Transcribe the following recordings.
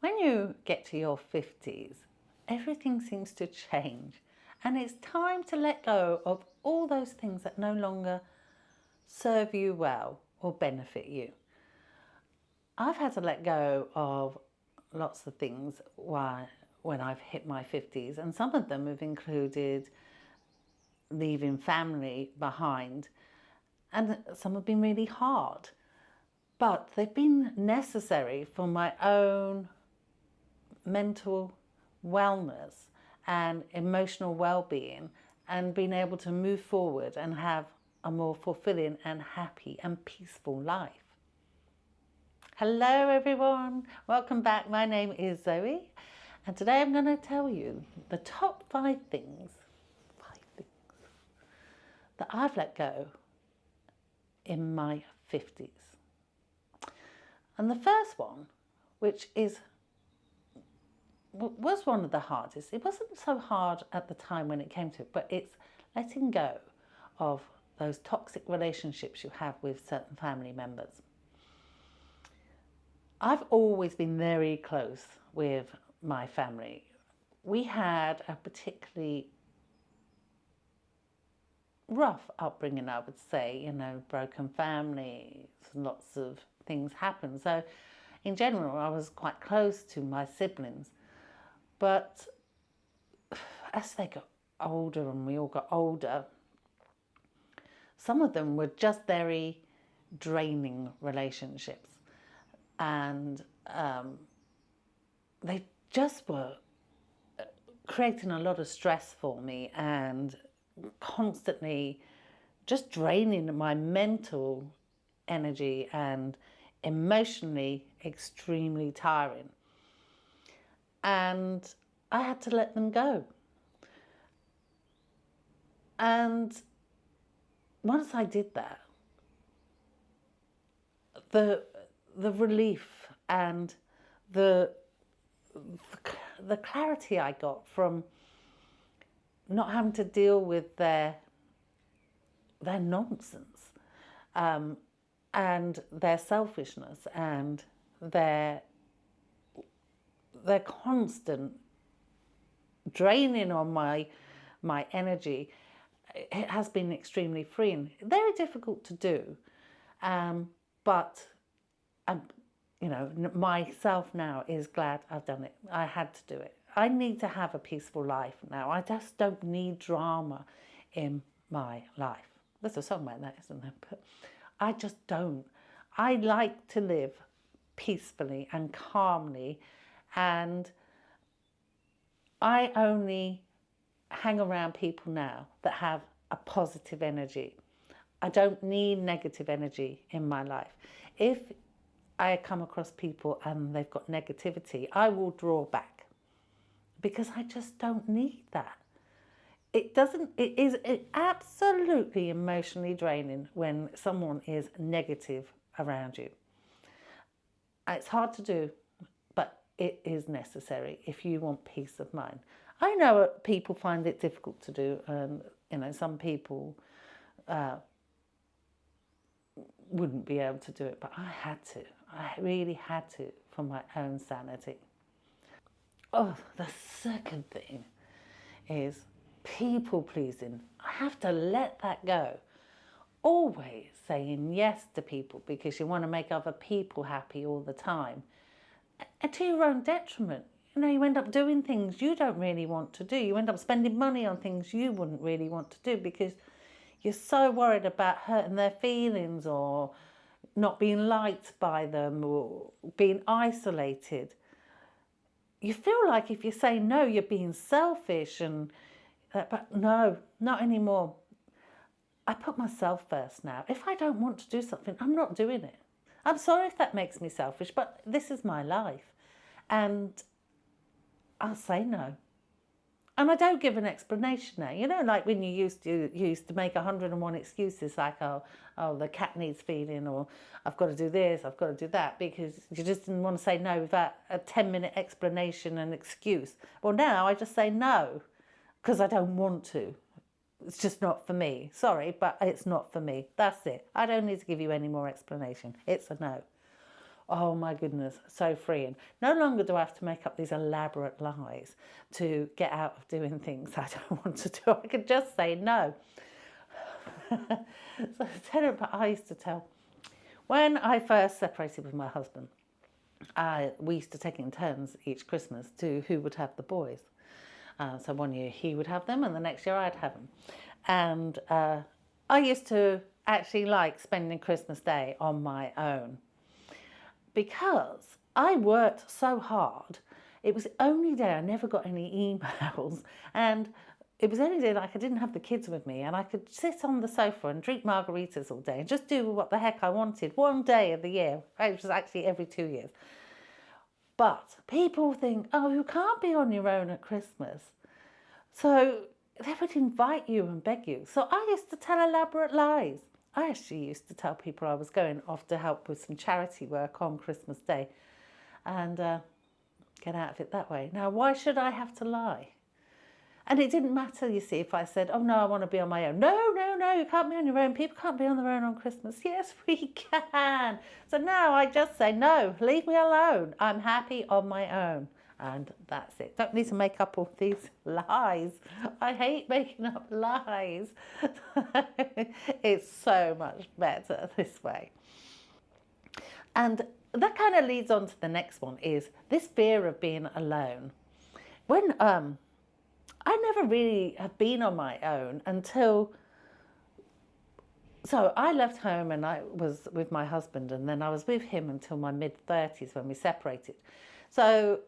When you get to your 50s, everything seems to change, and it's time to let go of all those things that no longer serve you well or benefit you. I've had to let go of lots of things when I've hit my 50s, and some of them have included leaving family behind, and some have been really hard, but they've been necessary for my own mental wellness and emotional well-being, and being able to move forward and have a more fulfilling and happy and peaceful life. Hello everyone, welcome back. My name is Zoe, and today I'm going to tell you the top five things that I've let go in my 50s. And the first one, which was one of the hardest. It wasn't so hard at the time when it came to it, but it's letting go of those toxic relationships you have with certain family members. I've always been very close with my family. We had a particularly rough upbringing, I would say, broken families, lots of things happened. So in general, I was quite close to my siblings. But as they got older and we all got older, some of them were just very draining relationships. And they just were creating a lot of stress for me and constantly just draining my mental energy and emotionally extremely tiring. And I had to let them go. And once I did that, the relief and the clarity I got from not having to deal with their nonsense and their selfishness and their constant draining on my energy, it has been extremely freeing. Very difficult to do, but myself now is glad I've done it. I had to do it. I need to have a peaceful life now. I just don't need drama in my life. There's a song like that, isn't there? But I just don't. I like to live peacefully and calmly, and I only hang around people now that have a positive energy. I don't need negative energy in my life. If I come across people and they've got negativity, I will draw back because I just don't need that. It is absolutely emotionally draining when someone is negative around you. It's hard to do, but it is necessary if you want peace of mind. I know people find it difficult to do, and some people wouldn't be able to do it, but I had to. I really had to for my own sanity. Oh, the second thing is people pleasing. I have to let that go. Always saying yes to people because you want to make other people happy all the time, and to your own detriment. You end up doing things you don't really want to do. You end up spending money on things you wouldn't really want to do because you're so worried about hurting their feelings or not being liked by them or being isolated. You feel like if you say no, you're being selfish, but no, not anymore. I put myself first now. If I don't want to do something, I'm not doing it. I'm sorry if that makes me selfish, but this is my life. And I'll say no. And I don't give an explanation now. Like when you used to make 101 excuses, like, oh, the cat needs feeding, or I've got to do this, I've got to do that, because you just didn't want to say no without a 10-minute explanation and excuse. Well, now I just say no because I don't want to. It's just not for me. Sorry, but it's not for me. That's it. I don't need to give you any more explanation. It's a no. Oh my goodness, so freeing. No longer do I have to make up these elaborate lies to get out of doing things I don't want to do. I could just say no. So but I used to tell, when I first separated with my husband, we used to take in turns each Christmas to who would have the boys. So one year he would have them and the next year I'd have them. And I used to actually like spending Christmas Day on my own because I worked so hard. It was the only day I never got any emails, and it was the only day like I didn't have the kids with me and I could sit on the sofa and drink margaritas all day and just do what the heck I wanted one day of the year. It was actually every 2 years. But people think, oh, you can't be on your own at Christmas. So they would invite you and beg you. So I used to tell elaborate lies. I actually used to tell people I was going off to help with some charity work on Christmas Day and get out of it that way. Now, why should I have to lie? And it didn't matter, you see, if I said, oh no, I want to be on my own. No, you can't be on your own. People can't be on their own on Christmas. Yes, we can. So now I just say, no, leave me alone. I'm happy on my own. And that's it. Don't need to make up all these lies. I hate making up lies. It's so much better this way. And that kind of leads on to the next one, is this fear of being alone. When I never really have been on my own until, so I left home and I was with my husband, and then I was with him until my mid-30s when we separated. So,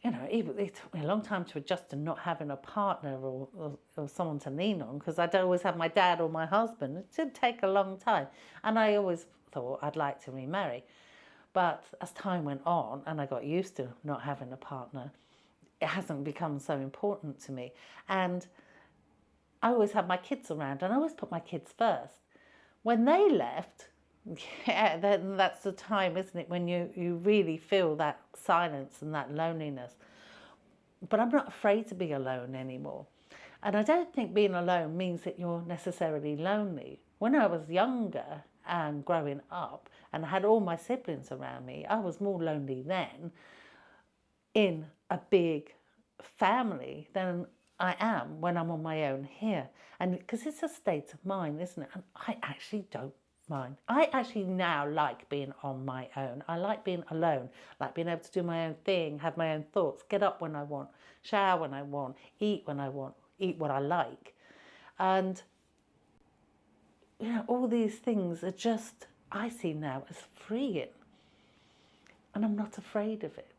you know, it took me a long time to adjust to not having a partner or someone to lean on, because I'd always have my dad or my husband. It did take a long time. And I always thought I'd like to remarry. But as time went on and I got used to not having a partner, it hasn't become so important to me. And I always had my kids around and I always put my kids first. When they left, yeah, then that's the time, isn't it, when you really feel that silence and that loneliness. But I'm not afraid to be alone anymore. And I don't think being alone means that you're necessarily lonely. When I was younger and growing up and I had all my siblings around me, I was more lonely then in a big family than I am when I'm on my own here. And because it's a state of mind, isn't it? And I actually don't mind. I actually now like being on my own. I like being alone, like being able to do my own thing, have my own thoughts, get up when I want, shower when I want, eat when I want, eat what I like. And, you know, all these things are just, I see now as freeing. And I'm not afraid of it.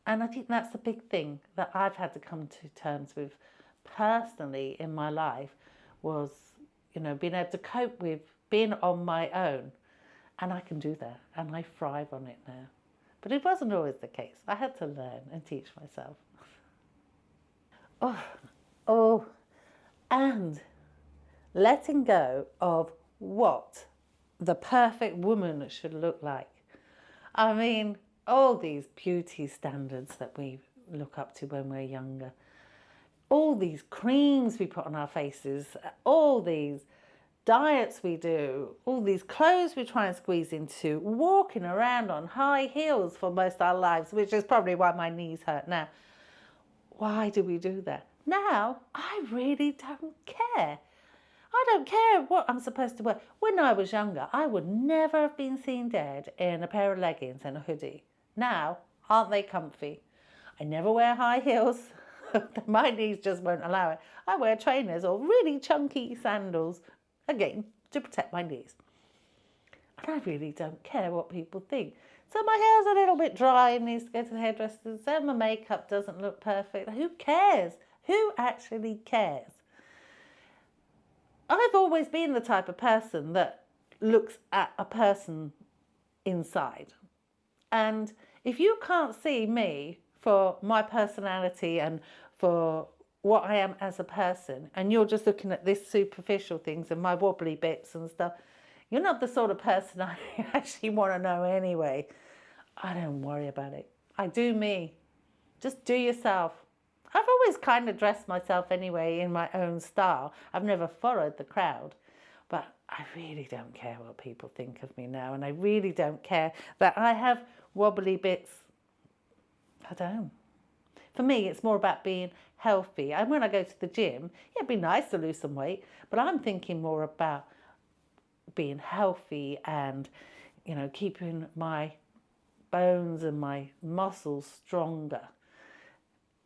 And I think that's the big thing that I've had to come to terms with personally in my life was, you know, being able to cope with being on my own. And I can do that. And I thrive on it now. But it wasn't always the case. I had to learn and teach myself. And letting go of what the perfect woman should look like. I mean, all these beauty standards that we look up to when we're younger, all these creams we put on our faces, all these diets we do, all these clothes we try and squeeze into, walking around on high heels for most of our lives, which is probably why my knees hurt now. Why do we do that? Now, I really don't care. I don't care what I'm supposed to wear. When I was younger, I would never have been seen dead in a pair of leggings and a hoodie. Now, aren't they comfy? I never wear high heels. My knees just won't allow it. I wear trainers or really chunky sandals, again, to protect my knees. And I really don't care what people think. So my hair's a little bit dry and needs to go to the hairdresser. So my makeup doesn't look perfect. Who cares? Who actually cares? I've always been the type of person that looks at a person inside. And if you can't see me for my personality and for what I am as a person, and you're just looking at this superficial things and my wobbly bits and stuff, you're not the sort of person I actually want to know anyway. I don't worry about it. I do me. Just do yourself. I've always kind of dressed myself anyway in my own style. I've never followed the crowd. But I really don't care what people think of me now, and I really don't care that I have wobbly bits. I don't. For me, it's more about being healthy. And when I go to the gym, yeah, it'd be nice to lose some weight, but I'm thinking more about being healthy and, you know, keeping my bones and my muscles stronger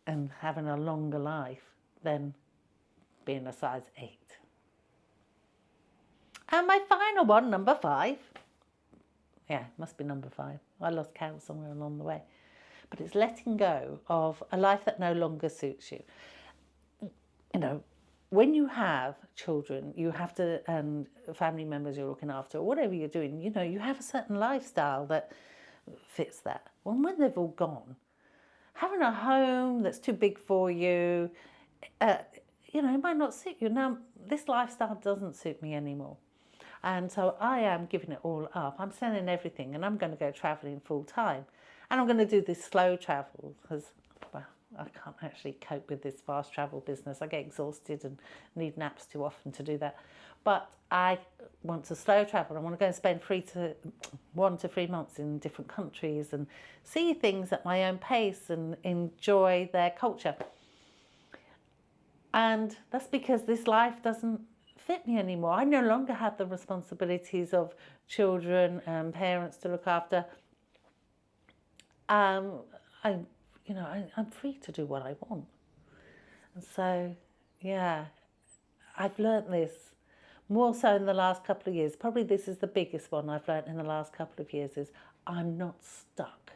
and having a longer life than being a size 8. And my final one, number 5. Yeah, must be number 5. I lost count somewhere along the way. But it's letting go of a life that no longer suits you. You know, when you have children, you have to, and family members you're looking after, or whatever you're doing, you know, you have a certain lifestyle that fits that. Well, when they've all gone, having a home that's too big for you, you know, it might not suit you. Now, this lifestyle doesn't suit me anymore. And so I am giving it all up. I'm selling everything and I'm going to go travelling full time. And I'm going to do this slow travel because, well, I can't actually cope with this fast travel business. I get exhausted and need naps too often to do that. But I want to slow travel. I want to go and spend 1 to 3 months in different countries and see things at my own pace and enjoy their culture. And that's because this life doesn't fit me anymore. I no longer have the responsibilities of children and parents to look after. I'm free to do what I want. And so, yeah, I've learnt this more so in the last couple of years. Probably this is the biggest one I've learnt in the last couple of years is I'm not stuck.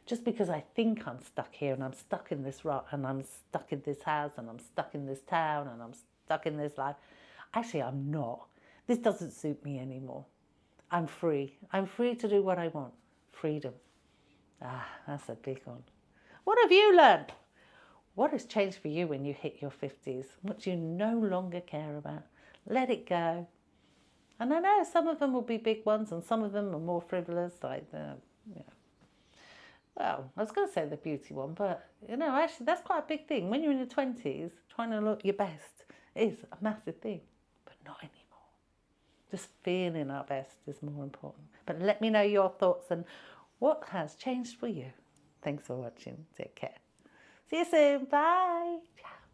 Just because I think I'm stuck here and I'm stuck in this rut and I'm stuck in this house and I'm stuck in this town and I'm stuck in this life. Actually, I'm not. This doesn't suit me anymore. I'm free. I'm free to do what I want. Freedom. That's a big one. What have you learned? What has changed for you when you hit your 50s? What do you no longer care about? Let it go. And I know some of them will be big ones and some of them are more frivolous, like the, well, I was going to say the beauty one, but, actually that's quite a big thing. When you're in your 20s, trying to look your best is a massive thing, but not anymore. Just feeling our best is more important. But let me know your thoughts and what has changed for you. Thanks for watching. Take care. See you soon. Bye. Ciao.